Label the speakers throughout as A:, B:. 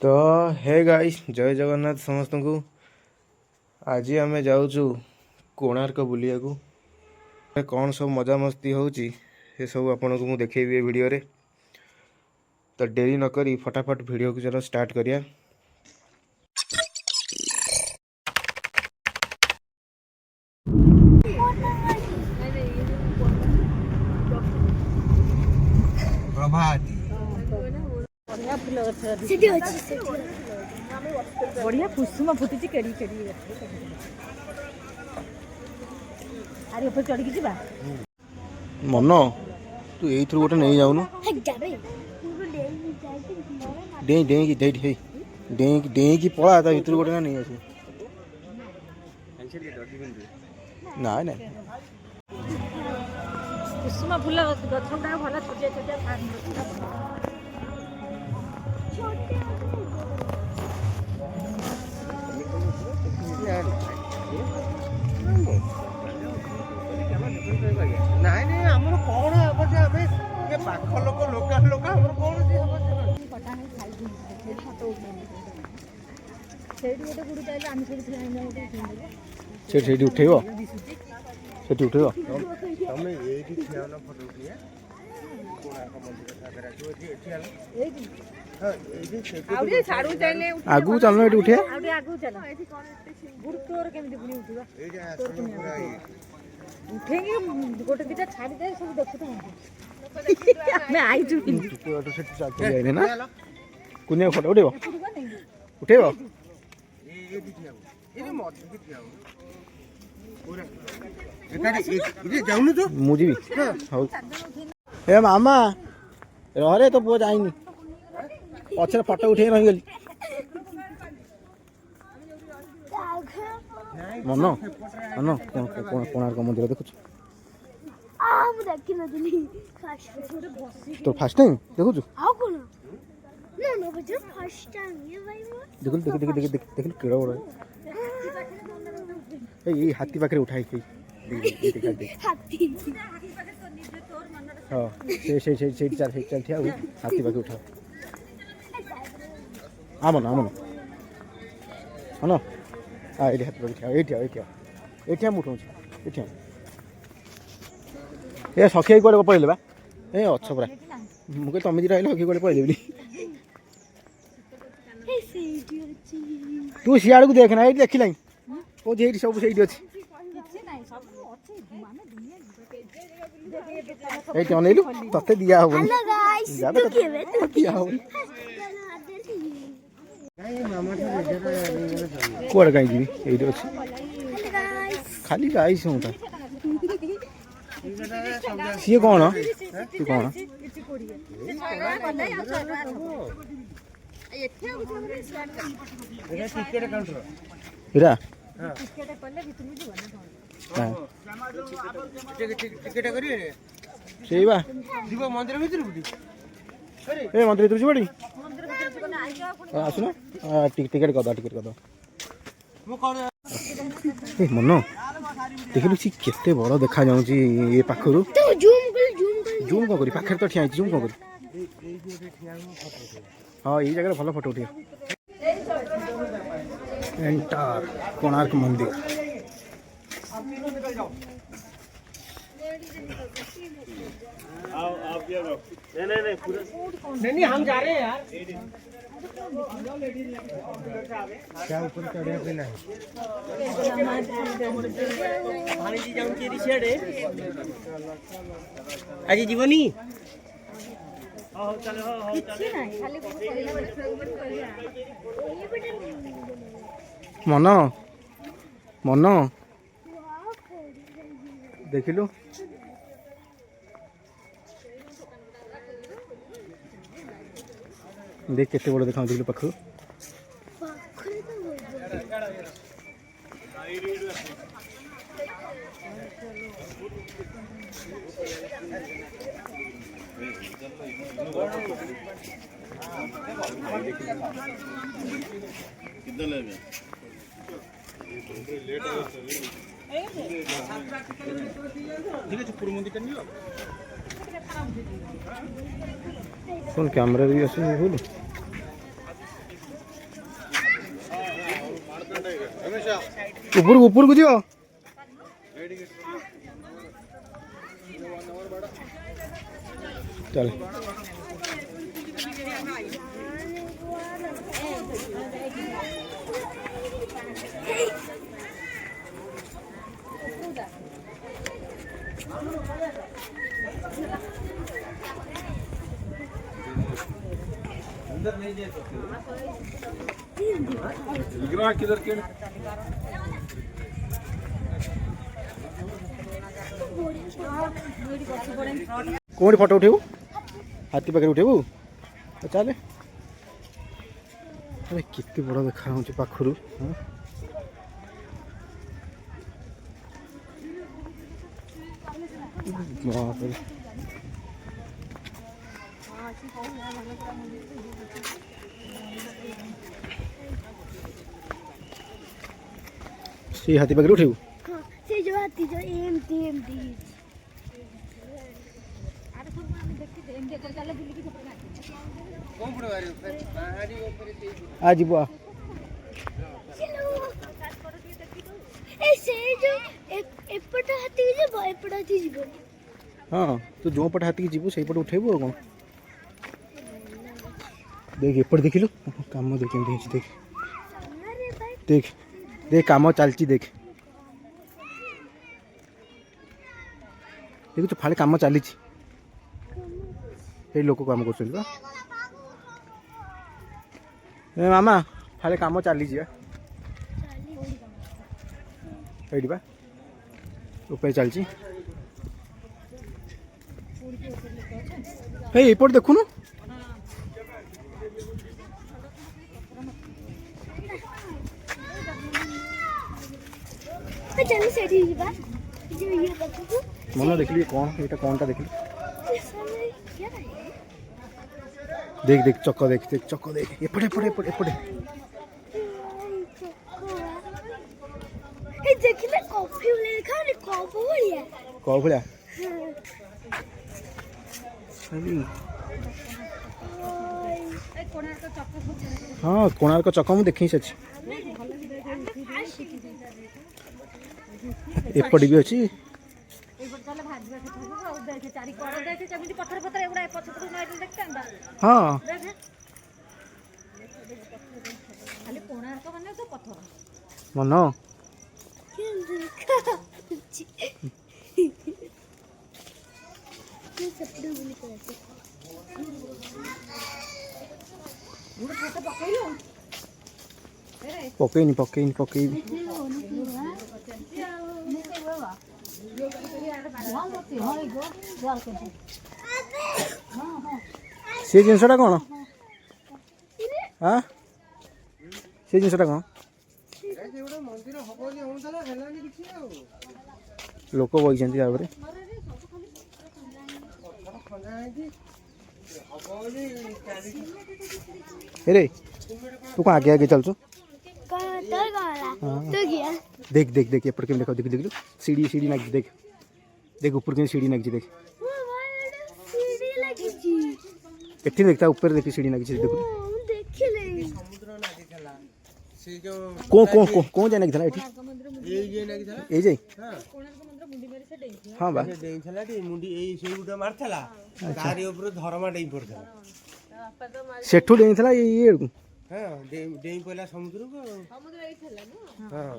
A: तो hey guys जय जगन्नाथ समस्त को। आज आम जाऊँ कोणार्क बुलिया को कौन सब मजा मस्ती होची ये सब आपन को मु देखेबी वीडियो रे। तो देरी न करी फटाफट वीडियो को चलो स्टार्ट करिया। प्रभाती
B: बढ़िया कुसुम फुटी केड़ी केड़ी अरे ऊपर चढ़ के जीवा
A: मन तू यही थ्रू गोटे नहीं जाऊनु डेई डेई की डेई डेई डेई की पड़ा ता भीतर गोटे नहीं आसू ना ना
B: कुसुम फूल गछ गुड़ा भल छोटिया छोटिया
C: ନାଇଁ ନାଇଁ ଆମର କଣ ହବ ଯେ ଆମେ ଏ ପାଖ ଲୋକ ଲୋକାଲ ଲୋକ ଆମର କଣ ଯେ ହବ
B: କଟା ହେଇ ଖାଇ ଦିଇ ଫଟो ସେଇଠି ଗୋଟେ ଗୁଡୁ ଚାଇଲେ ଆମେ ସେଇଠି ଠିଆ ହେଇନା ଗୋଟେ
A: ସେ ସେଇଠି ଉଠେଇବ ସେଠି ଉଠେଇବ
C: ତମେ ଏଇଠି ଠିଆ ହେଲା ଫଟୋ ଉଠିଆ କୋଣାର୍କ ମନ୍ଦିର ସାଗର ଆସିବ ଏଠି ହେଲା
B: ଏଇଠି
C: ହଁ ଏଇଠି ସେଠି
B: ଆଉ ଟିକେ ଛାଡୁ ଚାଇଲେ
A: आगू चलना एठी उठे
B: ଆଉ ଟିକେ ଆଗକୁ ଚାଲ ଏଠି କଣ ଏତେ ଗୁଡ ତୋର କେମିତି ପୁଣି ଉଠିବା
C: ଏଇଠି ଆସିବ ପୁରା
B: ଉଠେଇକି ଗୋଟେ ଦିଟା ଛାଡି ଦେ ସବୁ ଦେଖୁଥା ଆମେ ଆଇଛୁ
A: तो सेठी चालते जाइने ना कुने फोटो उठेबो उठेबो
C: ଏଇଠି ଠିଆ ହବ ଏଇଠି ମଝିରେ ଠିଆ ହବ ପୁରା ଏକାଠି ଏଇଠି ଯାଉନୁ ତୁ
A: ମୁଁ ଯିବି ହଉ ଏ ମାମା ରହରେ ତ ପୁଅ ଯାଇନି ପଛରେ ଫଟୋ ଉଠେଇ ରହିଗଲି ମନ ମନ କୋଣାର୍କ ମନ୍ଦିର ଦେଖୁଛୁ तो फर्स्ट टाइम देखुछु देखल देख देख देख देख देख केड़ा बड़ ए हाथी पाखरे उठाई के हाथी हां से चल ठिया हाथी पाखे उठा आमन आमन हनो आ एठी हाथी पाखे ठिया एठी हम उठौ एठी ए सखी कोड़े पड़े बा ए अच्छा पूरा मुझे तुम जी रही सखी कोड़े पड़े बोली तू सियाड़ को देखना ये देख लाई ओ जे सब सही अच्छी ए अनैलु तते दिया हो कुआड़े कहीं जी ये अच्छी खाली गाइस हूँ सी कौन तू कौन इरा सही बा
C: मंदिर भीतर
A: ए मंदिर भीतर जीवड़ी आसुन टिकेट कर दो मन देखिलु सी केते बड़ देखा जाउची ए पाखरु जूम को करी पाखर तो ठिया जूम को करी हां ई जगह भलो फोटो उठिया एंटर कोणार्क मंदिर
C: आप नहीं पूरा नहीं हम जा रहे हैं यार क्या ऊपर चढ़े पे नहीं पानी जी जाऊं तेरी शेड है आज जीवनी हो चलो हो चलो
B: खाली
A: मन मन देखिलु देख केते बड़ देखा देखिलु पाखु
C: कितना लेगा
A: कौन कैमरा भी आस भूल ऊपर को जियो चल
C: अंदर नहीं जा सकते
D: विग्रह किधर के
A: कौन फोटो उठेबू हाथी पाखे उठेबू चल अरे केते बड़ देखा हो पाखरु से हाथी पाखे उठेबू
E: से जो हाथी जो एमती एमती
C: कौन पड़े वाले पहाड़ी ऊपर से
A: आज बुआ
E: ए से जो एपट हाथी जो एपट हाथी जीव
A: हाँ तू जो पटे हाथी जीवु से पटे उठेबू और कौन देख एपट देखिलु काम देख देख
E: अरे भाई
A: देख देख काम चलची देख देखु तो फाड़े काम चली लोक काम कर मामा फाड़े काम चली बा ऊपर चलची एपट देखुनु
E: चल सेठी जीवा जो ये देखो
A: मन देखली कौन ये कौन टा देखली
E: क्या है
A: देख देख चक्क देख देख चक्क देख एपटे एपटे एपटे एपटे
E: ए देखले कॉफी ले खा ने कॉफ बढ़िया
A: कौ भलिया हाँ कोणार्क चक्क मुझे देखी से एपट भी अच्छी हाँ मन पकईनी पकईनी पकईनी से जिनसटा कौन हाँ से जिनसटा कौन
C: मंदिर हम बोली होउतला हेलानी किछि आ
A: लोक बइछन्ती आबरे अरे तू कहाँ आगे आगे चल तू
E: गया
A: देख देख देख एपट के देखो देख देख सीढ़ी सीढ़ी नागी देख देख ऊपर के सीढ़ी नागी देख
E: सीढ़ी लगी जी
A: एठी देखता ऊपर देखी सीढ़ी नागी देख
E: देखले
C: समुद्र नागी थला से जो
A: कौन जाने की थला एठी
C: ये नागी थला
A: ए जाई
C: हां
A: हां बा
C: डेई थला टी मुंडी ए से गुटा मारथला तारी ऊपर धरमा डेई पड़थला
A: सेठू डेई थला ये
C: हां डेई पहला समुद्र को हां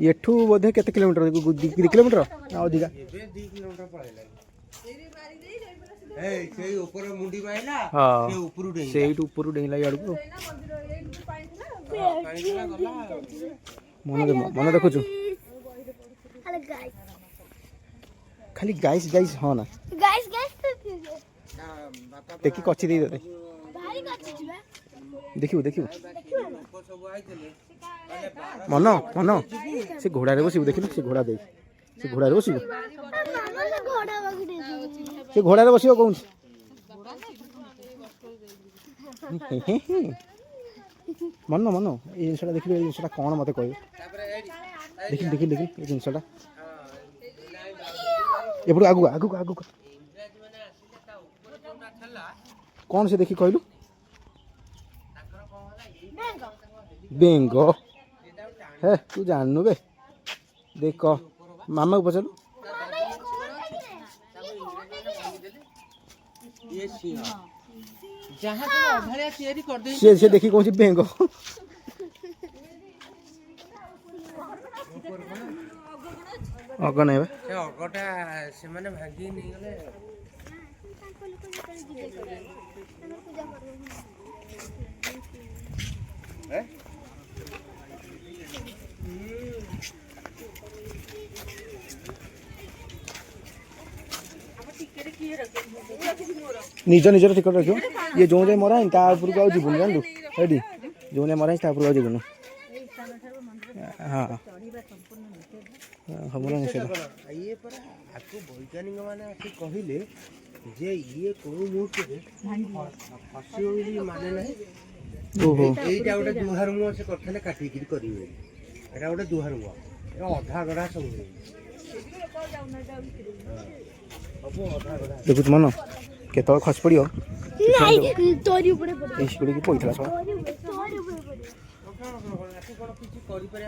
A: एठू बोधे केते किलोमीटर 2 किलोमीटर ना अधिका
C: ये 2 किलोमीटर पळेला ए से ऊपर मुंडी माइला
A: हां
C: से ऊपर डेई
A: सेठ ऊपर डेईला याडू मन देखु
E: अरे गाइस
A: खाली गाइस गाइस हाँ ना
E: गाइस गाइस
A: देखी कची दे दे
E: भाई गाइस जीवा
A: देखियो देखियो मन मन से घोड़ा रे बसिबो देखिलु से घोड़ा दे से घोड़ा रे बसिबो
E: मामा ने घोड़ा बगड़े
A: से घोड़ा रे बसिबो कोन मन मन ए जिनसटा देखिलु ए जिनसटा कोन मते कहबो देखिल देखिल देखिल ए जिनसटा एपड़ आगु आगु आगु कौन से देखी कहलु बेंग हे तू जानू बे देख कह मामा को पचारू
E: मामा ये कौन है ये कौन है
C: ये सिंह जहाँ तुम अधारिया तैयारी कर दे
A: से देखी कौन सी बेंग अगन है
C: से अगटा से माने भागी नहीं गले
E: ताको लोक जेतरे जिते करे ताको पूजा करबो
C: हैं
A: निज निजर टिकट रखियो ये जो जाए मरा ता ऊपर को जीवन जानू हेडी जो जाए मरा ता ऊपर को जीवन हां हमरो निषेध
C: ये पर आपको वैज्ञानिक माने आके कहिले जे ये कोन मुहूर्त रे फसियो माने नहीं
A: ओहो
C: एटा गोटे दुहार मुह से करथले काटी किरी करिवे एटा गोटे दुहार मुह एटा अधा गड़ा सब अब अधा गड़ा
A: देखुत मन केतल खस पड़ियो
E: नहीं तोरी ऊपर पड़े
A: इस पड़ी की पइथला सब
E: तोरी ऊपर पड़े
C: कौन किसी करि पर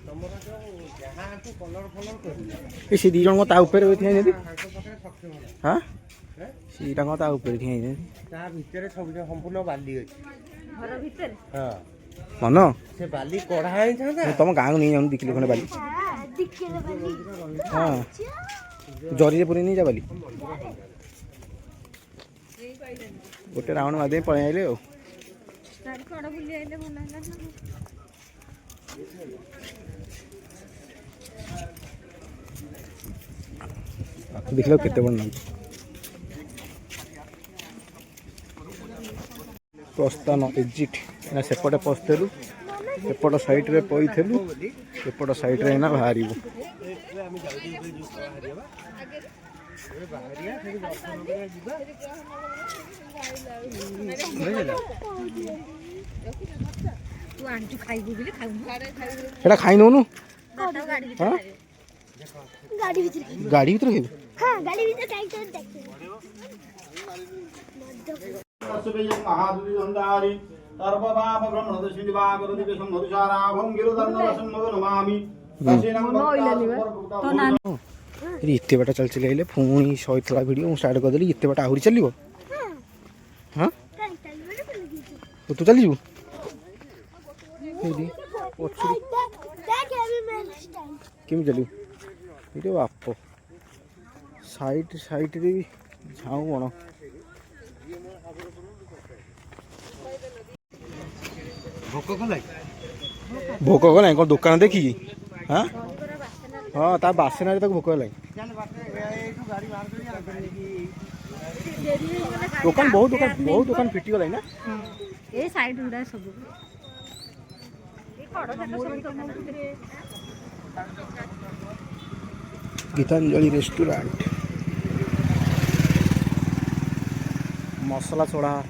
C: तमरो जो जहां को कलर फलर करिले
A: ए से दी जण ता ऊपर होती है जदी
C: हाथ पकड़े सक्षम होला
A: हां
C: हैं
A: सीटा को ता ऊपर थी है
C: ता भीतर सब संपूर्ण बाली अछि
B: घर भीतर
C: हां
A: मन
C: से बाली कढ़ा है था
A: तुम गाँव को नहीं जाऊँ दिखली खने बाली
E: हां दिखे बाली
A: हाँ जरी से पूरी नहीं जा बाली गोटे राउंड मार पड़े आइले हो
B: गाड़ी कड़ बुली आइले भल होला
A: देख लो केते बड़ नाम प्रस्थान एग्जिट ना सेपटे पस्थेलु एपट साइड रे पइथेलु एपट साइड रे ना बाहरिबु
B: तू आंटी खाइबू बिले खाऊ
A: एटा खाइ नउनु
B: गाड़ी
A: हां
E: गाड़ी भीतर
A: गाड़ी भीतर खेबु
E: हां गाड़ी भीतर काई तो देखते
D: महादुरी संधारी सर्वपाप भ्रमण श्रीवागरति संहरुषारा भंगिरो दर्शन नमामि
A: रे इत्ते बाटा चल चले आइले पुणी सहितला वीडियो स्टार्ट कर देली इत्ते बाटा आहुरी चलिबो हां
E: काई ताई बड़े पड़ गई
A: तू चली जीवु हेदी पछुरी
E: देख अभी मैं स्टाइल
A: केम चलिबु इरे बाप साइड साइड रे झाऊ बण
C: भोक कलाई
A: भोक गला कौन दुकान देखी हाँ हाँ ता बासना तक भोक गला दुकान बहुत दुकान फिटी गला ना
B: ए साइड उड़ा सब ए कड़ सब
A: गीतांजलि रेस्टोरेंट मसला छोड़ा